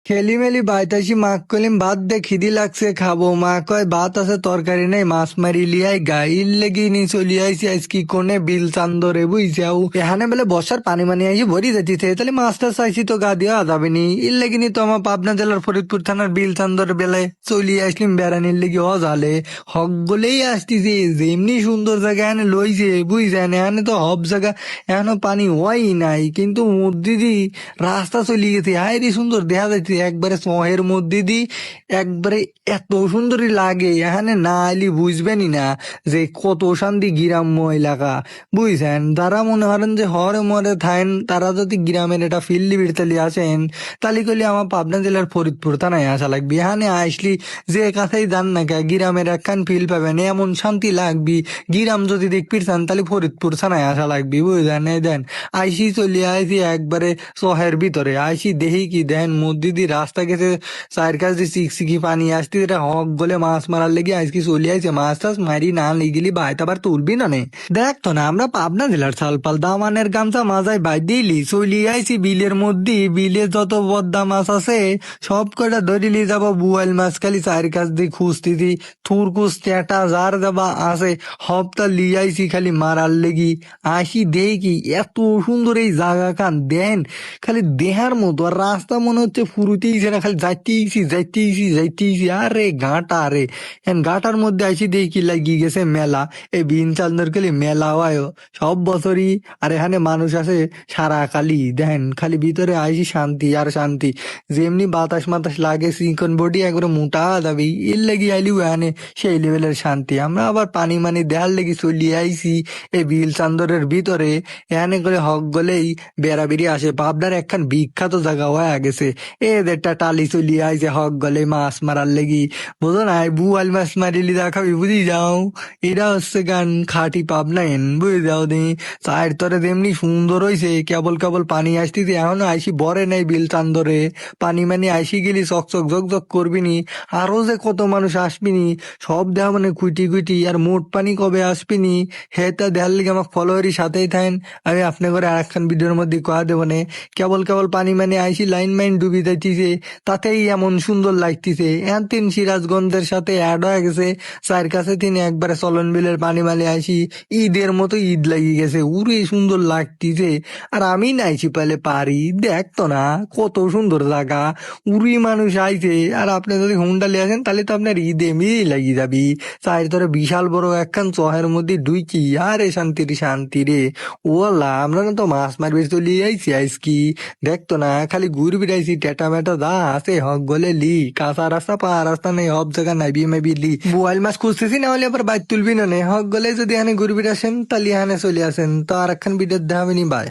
খেলিমেলি বাইতাসি মাক কলিম ভাত দে খিদি লাগছে খাবো। মা কয় ভাত আছে তরকারি নেই, মাছ মারি লিয়াই গা ইল লেগি নি চলি আইসি আজ কি কোনে বিল চান্দরে বুঝছাও। এখানে বেলে বর্ষার পানি মানি আইসি ভরি যাচ্ছে, তাহলে মাছটা চাইছি তো গা দিয়া যাবে নি। ইল লেগি নি তো আমার পাবনা জেলার ফরিদপুর থানার বিল চান্দর বেলে চলি আসলিম বেড়ানির লেগে অজালে হক গলেই আসতিছে। যেমনি সুন্দর জায়গা এনে লইছে বুঝছেন, এখানে তো হব জায়গা এখনো পানি হয় নাই, কিন্তু মধ্যে দি রাস্তা চলে গেছে। হায় রে সুন্দর দেখা যাচ্ছে একবারে শহরের মধ্যে দি একবারে এত সুন্দরই লাগে। এখানে না আইলি বুঝবেনই না যে কত শান্তি গ্রাম্য এলাকা বুঝছেন। যারা মনে করেন যে হরে মরে থাকেন তারা যদি গ্রামের এটা ফিল্লি বিড়তালি আসেন তাহলে করলে আমার পাবনা জেলার ফরিদপুর থানায় আসা লাগবে। এখানে আসলি যে কাছেই যান না কে গ্রামের একখান ফিল পাবেন, এমন শান্তি লাগবি। গ্রাম যদি দেখবি চান তাহলে ফরিদপুর থানায় আসা লাগবি বুঝলেন। এই দেন আইসি চলে আইসি একবারে শহরের ভিতরে আইসি দেখি কি দেন মধ্যে দিয়ে রাস্তা গেছে চার কাছ দিয়ে চিকচিকি পানি আসতে, এটা হক বলে মাছ মারার লেগে আজকে চলে আইছে। মাছ টাছ মারি না লিগিলি বাইতে আবার তুলবি না নে। দেখ তো না আমরা পাবনা জেলার সালপাল দামানের গামছা মাজায় বাই দিলি চলি আইছি বিলের মধ্যে। বিলে যত বদ্দা মাছ আছে সব কটা ধরিলি যাব। বুয়াল মাছ খালি চার কাছ দিয়ে খুঁজতেছি, থুরকুস টেটা যার যাবা আছে হপতা লিয়াইছি খালি মারার লেগি। আসি দেখি এত সুন্দর এই জায়গা খান দেন খালি দেহার মতো, আর রাস্তা মনে হচ্ছে ফুরুতেইছে না, খালি যাইতেইছি। আরে ঘাটা রে ঘাটার মধ্যে আসি দেখি লাগিয়ে গেছে মেলা। এই বিন চান্দর খালি মেলা হয় সব বছরই, আর এখানে মানুষ আছে সারা কালি দেখেন খালি ভিতরে আইসি শান্তি আর শান্তি। যেমনি বাতাস মাতাস লাগে চিকন বডি একবারে মোটা দাবি এর লাগি আইলিও এখানে সেই লেভেলের শান্তি। আমরা আবার পানি মানি দেহার লেগে চলি আইসি এই বিল চান্দরের ভিতরে। এখানে করে হক গলেই বেড়াবেড়ি আসে। পাবনার একখান বিখ্যাত জায়গা হয়ে গেছে এদেরটা টালি চলি আইছে হক গলে মাছ মারার লেগি। বুঝো না বুয়াল মাছ মারিলি দেখাবি বুঝি যাও। এটা হচ্ছে গান খাটি পাবনা এন বুঝে যাও নি। চায়ের তরে যেমনি সুন্দর হইছে কেবল কেবল পানি আসতেছে, এখনো আইসি বরে নাই বিল চান্দরে। পানি মানে আইসি গেলি চকচক ঝকঝক করবি নি, আরো যে কত মানুষ আসবিনি সব দেওয়া মানে কুইটি আর মোট পানি কবে আসবিনি হেটা দেখার লিগে আমার ফলোয়ারই সাথেই থাকেন। আমি আপনার করে আর একখান ভিডিওর মধ্যে কয়া দেবো নে। কেবল কেবল পানি মানে আইসি লাইন মাইন ডুবি যাইতিছে, তাতেই এমন সুন্দর লাগতিছে। এন তিন সিরাজগঞ্জের সাথে অ্যাড হয়ে গেছে। চার কাছে তিনি একবারে চলন বিলের পানি মালি আইসি ঈদের মতো ঈদ লাগি গেছে, উড়ে সুন্দর লাগতিছে। আর আমি নাইছি পাইলে পারি দেখতো না কত সুন্দর জায়গা, উড়ি মানুষ আইছে। আর আপনি যদি হুন্ডালে আসেন তাহলে তো আপনার ঈদ এমনি লাগি যাবি। চায়ের ধরে বিশাল বড় একখান চহের মধ্যে ডুইকি আরে শান্তি রে। ওলা আমরা না তো মাছ মারবে চলি আইছি আইসকি দেখতো না খালি ঘুরবি বেড়াইছি টেটা মেটা দা আছে হক গলে লি কাঁচা রাস্তা পা রাস্তা নেই সব জায়গা নাইবি মাইবি লি। বোয়াল মাছ খুঁজতেছি না হলে আবার বাইর তুলবি না নে। হক গলে যদি এখানে ঘুরবি আসেন তাহলে এখানে চলে আসেন। তো আর একখান ভিডিও দেখাবেনি বাই।